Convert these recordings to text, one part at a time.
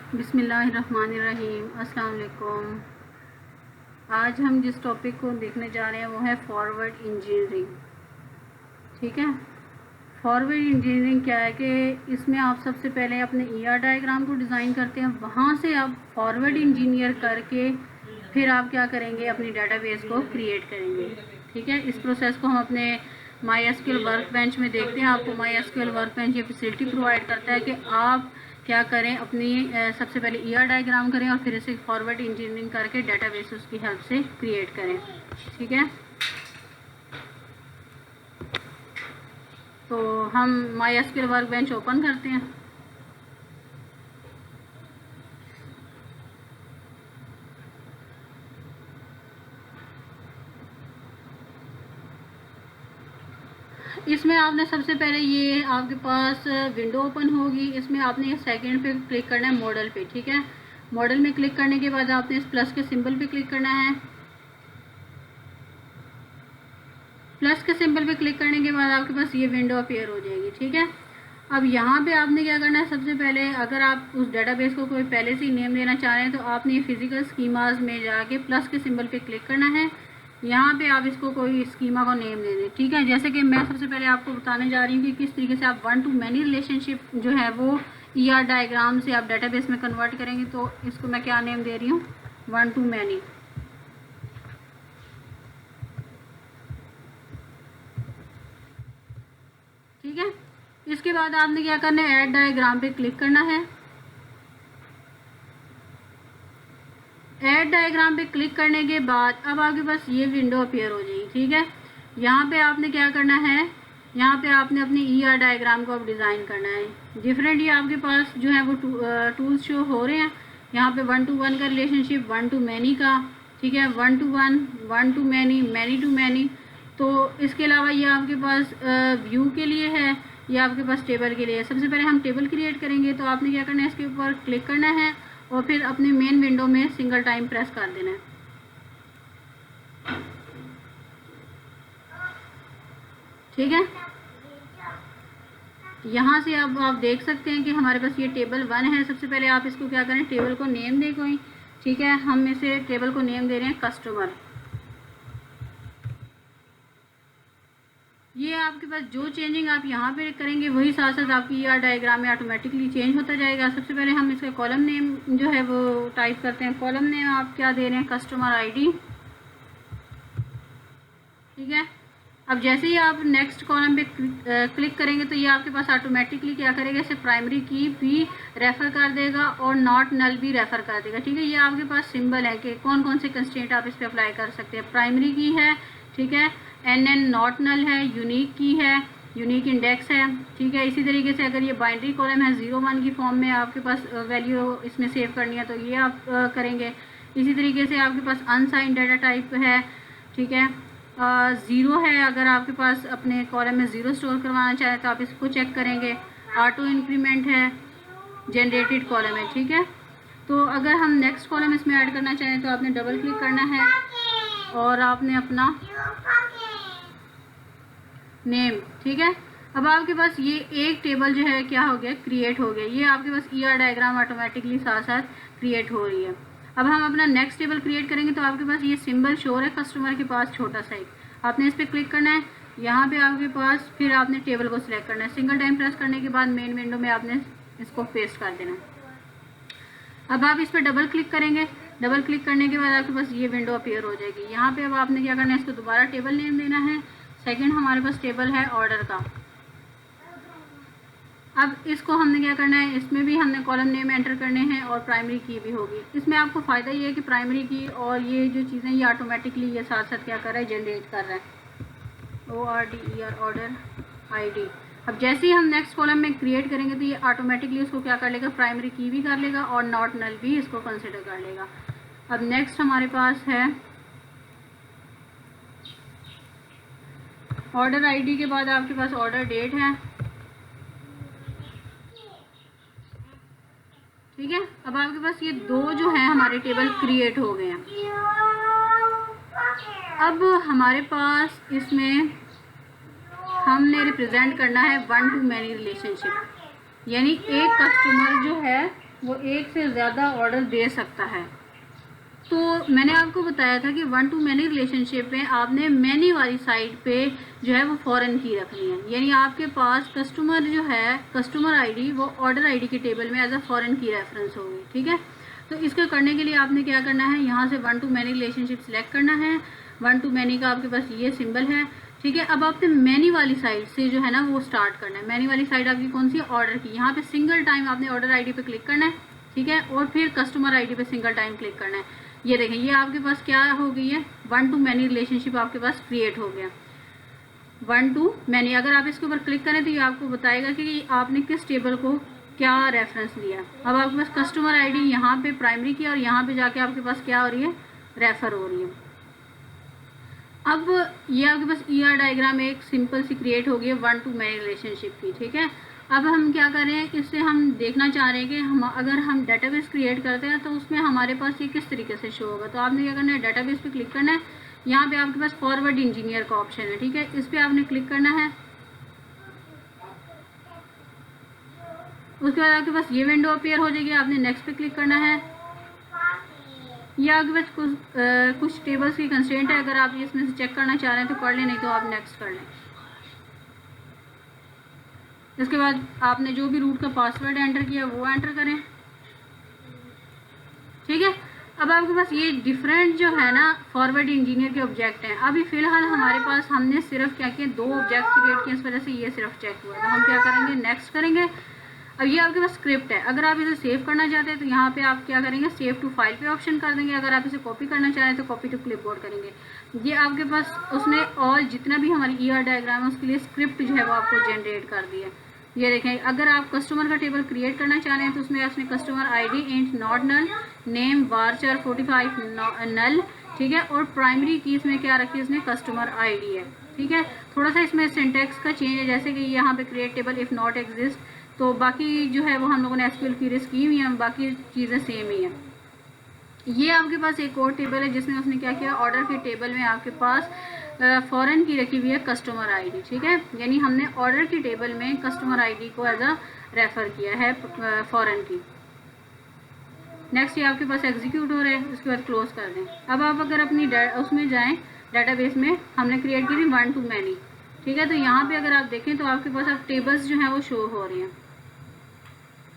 बिस्मिल्लाहिर्रहमानिर्रहीम। अस्सलाम वालेकुम। आज हम जिस टॉपिक को देखने जा रहे हैं वो है फॉरवर्ड इंजीनियरिंग। ठीक है, फॉरवर्ड इंजीनियरिंग क्या है कि इसमें आप सबसे पहले अपने ईआर डायग्राम को डिज़ाइन करते हैं, वहाँ से आप फॉरवर्ड इंजीनियर करके फिर आप क्या करेंगे, अपनी डाटाबेस को क्रिएट करेंगे। ठीक है, इस प्रोसेस को हम अपने MySQL वर्क बेंच में देखते हैं। आपको MySQL वर्क बेंच ये फैसिलिटी प्रोवाइड करता है कि आप क्या करें, अपनी सबसे पहले ईआर डायग्राम करें और फिर इसे फॉरवर्ड इंजीनियरिंग करके डाटाबेस उसकी हेल्प से क्रिएट करें। ठीक है, तो हम MySQL वर्क बेंच ओपन करते हैं। इसमें आपने सबसे पहले ये आपके पास विंडो ओपन होगी, इसमें आपने सेकंड पे क्लिक करना है, मॉडल पे। ठीक है, मॉडल में क्लिक करने के बाद आपने इस प्लस के सिंबल पे क्लिक करना है। प्लस के सिंबल पे क्लिक करने के बाद आपके पास ये विंडो अपीयर हो जाएगी। ठीक है, अब यहाँ पे आपने क्या करना है, सबसे पहले अगर आप उस डाटाबेस को कोई पहले से ही नेम देना चाह रहे हैं तो आपने ये फिजिकल स्कीमाज में जाके प्लस के सिंबल पे क्लिक करना है। यहाँ पे आप इसको कोई स्कीमा को नेम दे दें। ठीक है, जैसे कि मैं सबसे पहले आपको बताने जा रही हूँ कि किस तरीके से आप 1 to many रिलेशनशिप जो है वो ईआर डायग्राम से आप डाटाबेस में कन्वर्ट करेंगे। तो इसको मैं क्या नेम दे रही हूँ, 1 to many। ठीक है, इसके बाद आपने क्या करना है, ऐड डायग्राम पे क्लिक करना है। ऐड डायग्राम पे क्लिक करने के बाद अब आपके पास ये विंडो अपीयर हो जाएगी। ठीक है, यहाँ पे आपने क्या करना है, यहाँ पे आपने अपनी ईआर डायग्राम को अब डिज़ाइन करना है। डिफरेंट ये आपके पास जो है वो टूल्स शो हो रहे हैं। यहाँ पे 1 to 1 का रिलेशनशिप, 1 to many का, ठीक है, 1 to 1, 1 to many, many to many। तो इसके अलावा ये आपके पास व्यू के लिए है, ये आपके पास टेबल के लिए है। सबसे पहले हम टेबल क्रिएट करेंगे, तो आपने क्या करना है, इसके ऊपर क्लिक करना है और फिर अपने मेन विंडो में सिंगल टाइम प्रेस कर देना है। ठीक है, यहाँ से अब आप देख सकते हैं कि हमारे पास ये टेबल 1 है। सबसे पहले आप इसको क्या करें, टेबल को नेम दें कोई। ठीक है, हम इसे टेबल को नेम दे रहे हैं कस्टमर। ये आपके पास जो चेंजिंग आप यहाँ पे करेंगे वही साथ साथ आपकी ईआर डायग्राम में ऑटोमेटिकली चेंज होता जाएगा। सबसे पहले हम इसका कॉलम नेम जो है वो टाइप करते हैं। कॉलम नेम आप क्या दे रहे हैं, कस्टमर आईडी। ठीक है, अब जैसे ही आप नेक्स्ट कॉलम पे क्लिक करेंगे तो ये आपके पास ऑटोमेटिकली क्या करेगा, इसे प्राइमरी की भी रेफ़र कर देगा और नॉट नल भी रेफ़र कर देगा। ठीक है, ये आपके पास सिंबल है कि कौन कौन से कंस्ट्रेंट आप इस पर अप्लाई कर सकते हैं। प्राइमरी की है, ठीक है, NN नॉट नल है, यूनिक की है, यूनिक इंडेक्स है। ठीक है, इसी तरीके से अगर ये बाइनरी कॉलम है 0-1 की फॉर्म में आपके पास वैल्यू इसमें सेव करनी है तो ये आप करेंगे। इसी तरीके से आपके पास अनसाइन डाटा टाइप है। ठीक है, 0 है, अगर आपके पास अपने कॉलम में 0 स्टोर करवाना चाहे तो आप इसको चेक करेंगे। ऑटो इंक्रीमेंट है, जनरेटेड कॉलम है। ठीक है, तो अगर हम नेक्स्ट कॉलम इसमें ऐड करना चाहें तो आपने डबल क्लिक करना है और आपने अपना नेम। ठीक है, अब आपके पास ये एक टेबल जो है क्या हो गया, क्रिएट हो गया। ये आपके पास ईआर डायग्राम ऑटोमेटिकली साथ साथ क्रिएट हो रही है। अब हम अपना नेक्स्ट टेबल क्रिएट करेंगे तो आपके पास ये सिंबल शो है कस्टमर के पास, छोटा सा एक, आपने इस पर क्लिक करना है। यहाँ पे आपके पास फिर आपने टेबल को सिलेक्ट करना है। सिंगल टाइम प्रेस करने के बाद मेन विंडो में आपने इसको पेस्ट कर देना है। अब आप इस पर डबल क्लिक करेंगे। डबल क्लिक करने के बाद आपके पास ये विंडो अपीयर हो जाएगी। यहाँ पे अब आपने क्या करना है, इसको दोबारा टेबल नेम देना है। सेकंड हमारे पास टेबल है ऑर्डर का। अब इसको हमने क्या करना है, इसमें भी हमने कॉलम नेम एंटर करने हैं और प्राइमरी की भी होगी। इसमें आपको फ़ायदा ये है कि प्राइमरी की और ये जो चीज़ें ये ऑटोमेटिकली ये साथ साथ क्या कर रहा है, जनरेट कर रहा है। ORDER order ID। अब जैसे ही हम नेक्स्ट कॉलम में क्रिएट करेंगे तो ये ऑटोमेटिकली उसको क्या कर लेगा, प्राइमरी की भी कर लेगा और नॉट नल भी इसको कंसिडर कर लेगा। अब नेक्स्ट हमारे पास है ऑर्डर ID के बाद आपके पास ऑर्डर डेट है। ठीक है, अब आपके पास ये दो जो है हमारे टेबल क्रिएट हो गए हैं। अब हमारे पास इसमें हमने रिप्रेजेंट करना है 1 to many रिलेशनशिप, यानी एक कस्टमर जो है वो एक से ज़्यादा ऑर्डर दे सकता है। तो मैंने आपको बताया था कि वन टू मैनी रिलेशनशिप में आपने मैनी वाली साइड पे जो है वो फॉरेन की रखनी है, यानी आपके पास कस्टमर जो है, कस्टमर आईडी वो ऑर्डर आईडी के टेबल में एज अ फॉरेन की रेफरेंस होगी। ठीक है, तो इसको करने के लिए आपने क्या करना है, यहाँ से one two many relationship select करना है। वन टू मैनी का आपके पास ये सिंबल है। ठीक है, अब आपने मैनी वाली साइड से जो है ना वो स्टार्ट करना है। मैनी वाली साइड आपकी कौन सी है, ऑर्डर की। यहाँ पे सिंगल टाइम आपने ऑर्डर आईडी पे क्लिक करना है। ठीक है, और फिर कस्टमर आईडी पे सिंगल टाइम क्लिक करना है। ये देखें, ये आपके पास क्या हो गई है, वन टू मैनी रिलेशनशिप आपके पास क्रिएट हो गया। वन टू मैनी, अगर आप इसके ऊपर क्लिक करें तो ये आपको बताएगा कि आपने किस टेबल को क्या रेफरेंस दिया। अब आपके पास कस्टमर आईडी यहाँ पे प्राइमरी की और यहाँ पे जाके आपके पास क्या हो रही है, रेफर हो रही है। अब ये आपके पास ईआर डायग्राम एक सिंपल सी क्रिएट हो गई है वन टू मैनी रिलेशनशिप की। ठीक है, अब हम क्या कर रहे हैं, इससे हम देखना चाह रहे हैं कि हम अगर हम डेटाबेस क्रिएट करते हैं तो उसमें हमारे पास ये किस तरीके से शो होगा। तो आपने क्या करना है, डेटाबेस पे क्लिक करना है। यहाँ पे आपके पास फॉरवर्ड इंजीनियर का ऑप्शन है। ठीक है, इस पर आपने क्लिक करना है। उसके बाद आपके पास ये विंडो अपीयर हो जाएगी, आपने नेक्स्ट पे क्लिक करना है। ये आपके पास कुछ टेबल्स की कंस्ट्रेंट है, अगर आप इसमें से चेक करना चाह रहे हैं तो कर लें, नहीं तो आप नेक्स्ट कर लें। इसके बाद आपने जो भी रूट का पासवर्ड एंटर किया वो एंटर करें। ठीक है, अब आपके पास ये डिफरेंट जो है ना फॉरवर्ड इंजीनियर के ऑब्जेक्ट हैं। अभी फिलहाल हमारे पास हमने सिर्फ क्या किया, दो ऑब्जेक्ट क्रिएट किए, इस वजह से ये सिर्फ चेक हुआ। तो हम क्या करेंगे, नेक्स्ट करेंगे। अब ये आपके पास स्क्रिप्ट है, अगर आप इसे सेव करना चाहते हैं तो यहाँ पे आप क्या करेंगे, सेव टू फाइल पे ऑप्शन कर देंगे। अगर आप इसे कॉपी करना चाह रहे हैं तो कॉपी टू क्लिपबोर्ड करेंगे। ये आपके पास उसने और जितना भी हमारी ईआर डायग्राम है उसके लिए स्क्रिप्ट जो है वो आपको जनरेट कर दी है। ये देखें, अगर आप कस्टमर का टेबल क्रिएट करना चाह रहे हैं तो उसमें आपने customer ID int not null, name varchar 45 null. ठीक है, और प्राइमरी की इसमें क्या रखी है, इसने कस्टमर आईडी है। ठीक है, थोड़ा सा इसमें सिंटैक्स का चेंज है, जैसे कि यहाँ पे create table if not exist, तो बाकी जो है वो हम लोगों ने एसक्यूएल क्वेरीज की हुई हैं, बाकी चीज़ें सेम ही हैं। ये आपके पास एक और टेबल है जिसमें उसने क्या किया, ऑर्डर के टेबल में आपके पास फॉरेन की रखी हुई है कस्टमर आईडी। ठीक है, यानी हमने ऑर्डर की टेबल में कस्टमर आईडी को एज अ रेफर किया है फॉरेन की। नेक्स्ट ये आपके पास एग्जीक्यूट हो रहा है, उसके बाद क्लोज कर दें। अब आप अगर अपनी उसमें जाएं, डेटाबेस में हमने क्रिएट की थी वन टू मैनी। ठीक है, तो यहाँ पे अगर आप देखें तो आपके पास अब टेबल्स जो हैं वो शो हो रही हैं।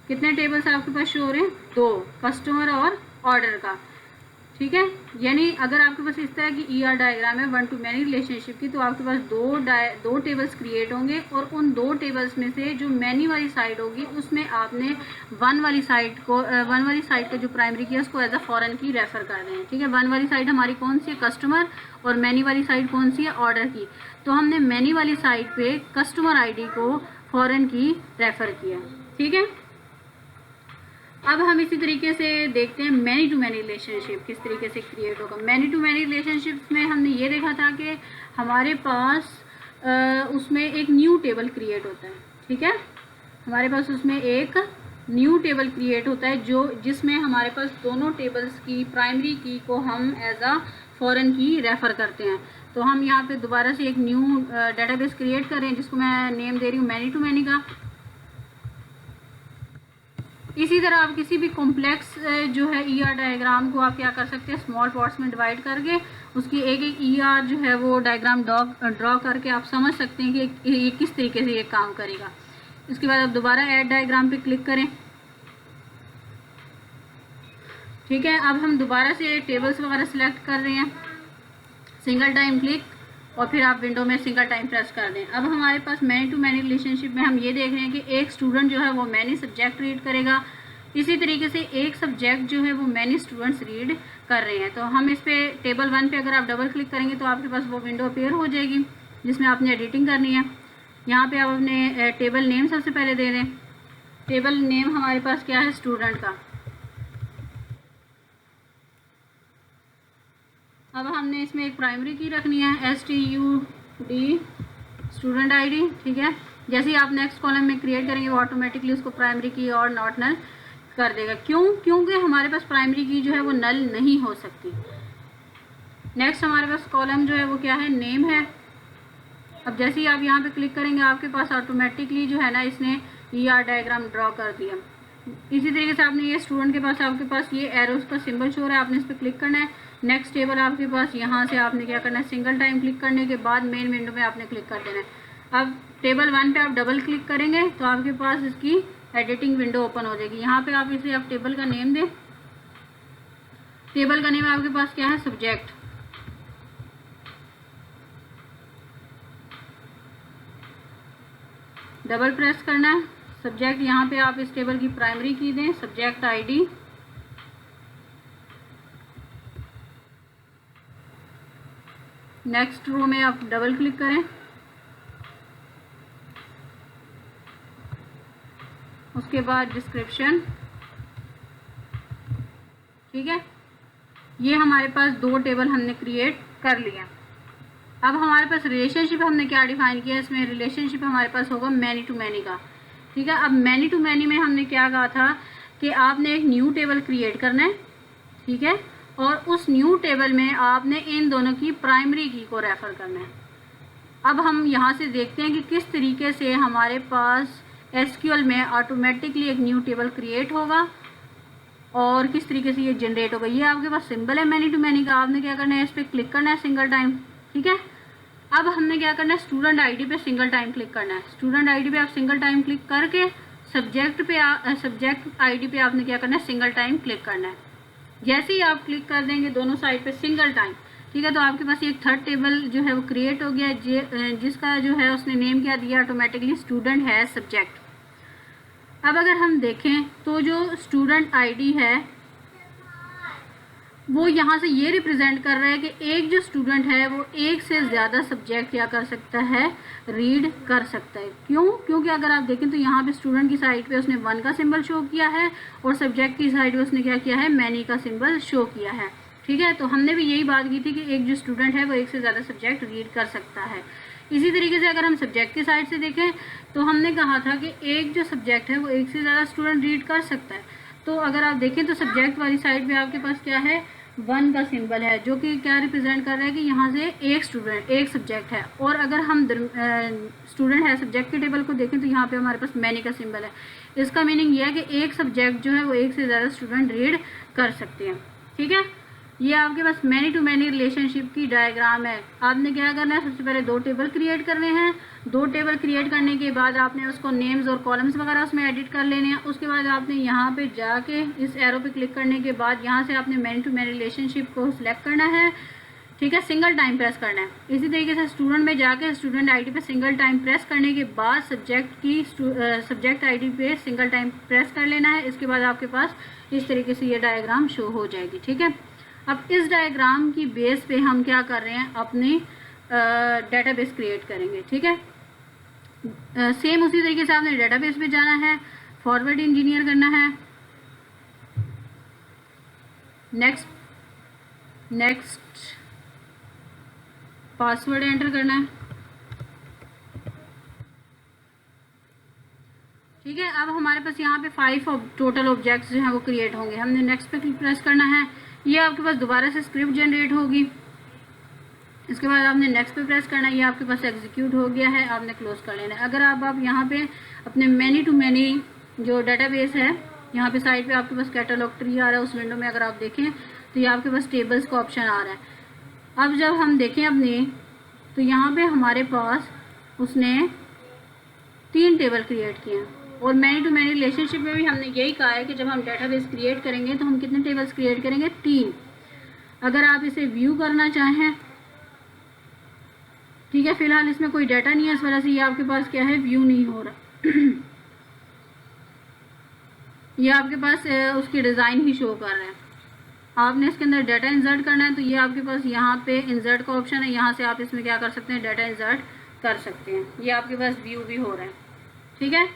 कितने टेबल्स आपके पास शो हो रहे हैं, दो, कस्टमर और ऑर्डर का। ठीक है, यानी अगर आपके पास इस तरह की ईआर डायग्राम है वन टू मैनी रिलेशनशिप की, तो आपके पास दो टेबल्स क्रिएट होंगे और उन दो टेबल्स में से जो मैनी वाली साइड होगी उसमें आपने वन वाली साइड का जो प्राइमरी की है उसको एज अ फॉरेन की रेफर कर दें। ठीक है, वन वाली साइड हमारी कौन सी है, कस्टमर, और मैनी वाली साइड कौन सी है, ऑर्डर की। तो हमने मैनी वाली साइड पे कस्टमर आईडी को फॉरेन की रेफर किया। ठीक है, अब हम इसी तरीके से देखते हैं मैनी टू मैनी रिलेशनशिप किस तरीके से क्रिएट होगा। मैनी टू मैनी रिलेशनशिप में हमने ये देखा था कि हमारे पास उसमें एक न्यू टेबल क्रिएट होता है। ठीक है, हमारे पास उसमें एक न्यू टेबल क्रिएट होता है जिसमें हमारे पास दोनों टेबल्स की प्राइमरी की को हम एज अ फॉरेन की रेफर करते हैं। तो हम यहाँ पे दोबारा से एक न्यू डेटाबेस क्रिएट करें जिसको मैं नेम दे रही हूँ मैनी टू मैनी का। इसी तरह आप किसी भी कॉम्प्लेक्स जो है ईआर डायग्राम को आप क्या कर सकते हैं, स्मॉल पार्ट्स में डिवाइड करके उसकी एक एक ईआर जो है वो डायग्राम ड्रॉ करके आप समझ सकते हैं कि ये किस तरीके से ये काम करेगा। इसके बाद आप दोबारा ऐड डायग्राम पे क्लिक करें। ठीक है, अब हम दोबारा से टेबल्स वगैरह सिलेक्ट कर रहे हैं, सिंगल टाइम क्लिक, और फिर आप विंडो में सिंगल टाइम प्रेस कर दें। अब हमारे पास मैनी टू मैनी रिलेशनशिप में हम ये देख रहे हैं कि एक स्टूडेंट जो है वो मैनी सब्जेक्ट रीड करेगा, इसी तरीके से एक सब्जेक्ट जो है वो मैनी स्टूडेंट्स रीड कर रहे हैं। तो हम इस पे टेबल 1 पे अगर आप डबल क्लिक करेंगे तो आपके पास वो विंडो अपीयर हो जाएगी जिसमें आपने एडिटिंग करनी है। यहाँ पे आप अपने टेबल नेम सबसे पहले दे दें। टेबल नेम हमारे पास क्या है, स्टूडेंट का। अब हमने इसमें एक प्राइमरी की रखनी है STUD स्टूडेंट आईडी। ठीक है, जैसे ही आप नेक्स्ट कॉलम में क्रिएट करेंगे वो ऑटोमेटिकली उसको प्राइमरी की और नॉट नल कर देगा। क्योंकि हमारे पास प्राइमरी की जो है वो नल नहीं हो सकती। नेक्स्ट हमारे पास कॉलम जो है वो क्या है, नेम है। अब जैसे ही आप यहाँ पे क्लिक करेंगे आपके पास ऑटोमेटिकली जो है ना इसने ईआर डायग्राम ड्रॉ कर दिया। इसी तरीके से आपने ये स्टूडेंट के पास आपके पास ये एरोस का सिंबल शो हो रहा है, आपने इस पर क्लिक करना है। नेक्स्ट टेबल आपके पास, यहाँ से आपने क्या करना है, सिंगल टाइम क्लिक करने के बाद मेन विंडो में आपने क्लिक कर देना है। अब टेबल 1 पे आप डबल क्लिक करेंगे तो आपके पास इसकी एडिटिंग विंडो ओपन हो जाएगी। यहाँ पे आप इसे आप टेबल का नेम दें। टेबल का नेम आपके पास क्या है, सब्जेक्ट। डबल प्रेस करना है, सब्जेक्ट। यहाँ पे आप इस टेबल की प्राइमरी की दें, सब्जेक्ट आईडी। नेक्स्ट रो में आप डबल क्लिक करें, उसके बाद डिस्क्रिप्शन। ठीक है, ये हमारे पास 2 टेबल हमने क्रिएट कर लिया। अब हमारे पास रिलेशनशिप हमने क्या डिफाइन किया, इसमें रिलेशनशिप हमारे पास होगा मैनी टू मैनी का। ठीक है, अब मैनी टू मैनी में हमने क्या कहा था कि आपने एक न्यू टेबल क्रिएट करना है। ठीक है, और उस न्यू टेबल में आपने इन दोनों की प्राइमरी की को रेफर करना है। अब हम यहाँ से देखते हैं कि किस तरीके से हमारे पास एसक्यूएल में ऑटोमेटिकली एक न्यू टेबल क्रिएट होगा और किस तरीके से ये जनरेट होगा। ये आपके पास सिंबल है मैनी टू मैनी का, आपने क्या करना है, इस पर क्लिक करना है सिंगल टाइम। ठीक है, अब हमने क्या करना है, स्टूडेंट आईडी पे सिंगल टाइम क्लिक करना है। स्टूडेंट आईडी पे आप सिंगल टाइम क्लिक करके सब्जेक्ट आईडी पे आपने क्या करना है, सिंगल टाइम क्लिक करना है। जैसे ही आप क्लिक कर देंगे दोनों साइड पे सिंगल टाइम, ठीक है, तो आपके पास एक थर्ड टेबल जो है वो क्रिएट हो गया, जिसका जो है उसने नेम क्या दिया, ऑटोमेटिकली स्टूडेंट है सब्जेक्ट। अब अगर हम देखें तो जो स्टूडेंट आईडी है वो यहाँ से ये रिप्रेजेंट कर रहा है कि एक जो स्टूडेंट है वो एक से ज़्यादा सब्जेक्ट क्या कर सकता है, रीड कर सकता है। क्यों? क्योंकि अगर आप देखें तो यहाँ पे स्टूडेंट की साइड पे उसने 1 का सिंबल शो किया है और सब्जेक्ट की साइड पे उसने क्या किया है, मैनी का सिंबल शो किया है। ठीक है, तो हमने भी यही बात की थी कि एक जो स्टूडेंट है वो एक से ज़्यादा सब्जेक्ट रीड कर सकता है। इसी तरीके से अगर हम सब्जेक्ट की साइड से देखें तो हमने कहा था कि एक जो सब्जेक्ट है वो एक से ज़्यादा स्टूडेंट रीड कर सकता है। तो अगर आप देखें तो सब्जेक्ट वाली साइड पे आपके पास क्या है, 1 का सिंबल है, जो कि क्या रिप्रेजेंट कर रहा है कि यहाँ से एक स्टूडेंट, एक सब्जेक्ट है। और अगर हम स्टूडेंट है सब्जेक्ट के टेबल को देखें तो यहाँ पे हमारे पास मैनी का सिंबल है। इसका मीनिंग ये है कि एक सब्जेक्ट जो है वो एक से ज़्यादा स्टूडेंट रीड कर सकते हैं। ठीक है, ये आपके पास मैनी टू मैनी रिलेशनशिप की डायग्राम है। आपने क्या करना है, सबसे पहले 2 टेबल क्रिएट करने हैं। 2 टेबल क्रिएट करने के बाद आपने उसको नेम्स और कॉलम्स वगैरह उसमें एडिट कर लेने हैं। उसके बाद आपने यहाँ पे जाके इस एरो पे क्लिक करने के बाद यहाँ से आपने मैनी टू मैनी रिलेशनशिप को सिलेक्ट करना है। ठीक है, सिंगल टाइम प्रेस करना है। इसी तरीके से स्टूडेंट में जाके स्टूडेंट आईडी पे सिंगल टाइम प्रेस करने के बाद सब्जेक्ट आईडी पे सिंगल टाइम प्रेस कर लेना है। इसके बाद आपके पास इस तरीके से ये डायग्राम शो हो जाएगी। ठीक है, अब इस डायग्राम की बेस पे हम क्या कर रहे हैं, अपनी डेटाबेस क्रिएट करेंगे। ठीक है, सेम उसी तरीके से आपने डेटाबेस पे जाना है, फॉरवर्ड इंजीनियर करना है, नेक्स्ट पासवर्ड एंटर करना है। ठीक है, अब हमारे पास यहाँ पे 5 टोटल ऑब्जेक्ट्स जो हैं वो क्रिएट होंगे। हमने नेक्स्ट पे प्रेस करना है, ये आपके पास दोबारा से स्क्रिप्ट जनरेट होगी। इसके बाद आपने नेक्स्ट पे प्रेस करना है, ये आपके पास एग्जीक्यूट हो गया है, आपने क्लोज कर लेना है। अगर आप यहाँ पे अपने मैनी टू मैनी जो डेटाबेस है, यहाँ पे साइड पे आपके पास कैटलॉग ट्री आ रहा है, उस विंडो में अगर आप देखें तो ये आपके पास टेबल्स का ऑप्शन आ रहा है। अब जब हम देखें अपने, तो यहाँ पे हमारे पास उसने 3 टेबल क्रिएट किए हैं। और मैनी टू मैनी रिलेशनशिप में भी हमने यही कहा है कि जब हम डेटाबेस क्रिएट करेंगे तो हम कितने टेबल्स क्रिएट करेंगे, 3। अगर आप इसे व्यू करना चाहें, ठीक है, फिलहाल इसमें कोई डाटा नहीं है, इस वजह से ये आपके पास क्या है, व्यू नहीं हो रहा। ये आपके पास उसकी डिज़ाइन ही शो कर रहे हैं। आपने इसके अंदर डाटा इंसर्ट करना है तो ये आपके पास यहाँ पे इंसर्ट का ऑप्शन है, यहाँ से आप इसमें क्या कर सकते हैं, डाटा इंसर्ट कर सकते हैं। ये आपके पास व्यू भी हो रहा है। ठीक है,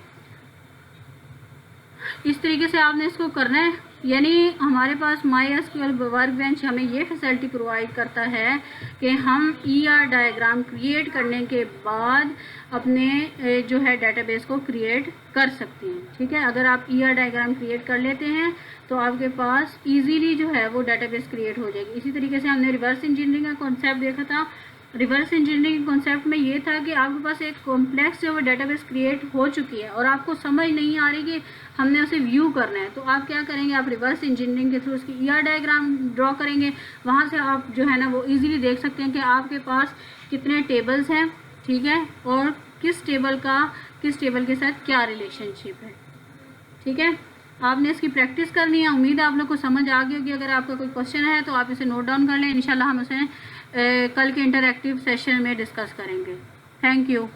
इस तरीके से आपने इसको करना है। यानी हमारे पास MySQL वर्कबेंच हमें ये फैसिलिटी प्रोवाइड करता है कि हम ER डायग्राम क्रिएट करने के बाद अपने जो है डेटाबेस को क्रिएट कर सकते हैं। ठीक है, अगर आप ER डायग्राम क्रिएट कर लेते हैं तो आपके पास इजीली जो है वो डेटाबेस क्रिएट हो जाएगी। इसी तरीके से हमने रिवर्स इंजीनियरिंग का कॉन्सेप्ट देखा था रिवर्स इंजीनियरिंग कॉन्सेप्ट में ये था कि आपके पास एक कॉम्प्लेक्स जो है डेटाबेस क्रिएट हो चुकी है और आपको समझ नहीं आ रही कि हमने उसे व्यू करना है, तो आप क्या करेंगे, आप रिवर्स इंजीनियरिंग के थ्रू उसकी ईआर डायग्राम ड्रॉ करेंगे। वहाँ से आप जो है ना वो इजीली देख सकते हैं कि आपके पास कितने टेबल्स हैं, ठीक है, और किस टेबल के साथ क्या रिलेशनशिप है, ठीक है। आपने इसकी प्रैक्टिस करनी है। उम्मीद है आप लोग को समझ आ गई होगी। अगर आपका कोई क्वेश्चन है तो आप इसे नोट डाउन कर लें, इंशाल्लाह हम उसे कल के इंटरैक्टिव सेशन में डिस्कस करेंगे। Thank you.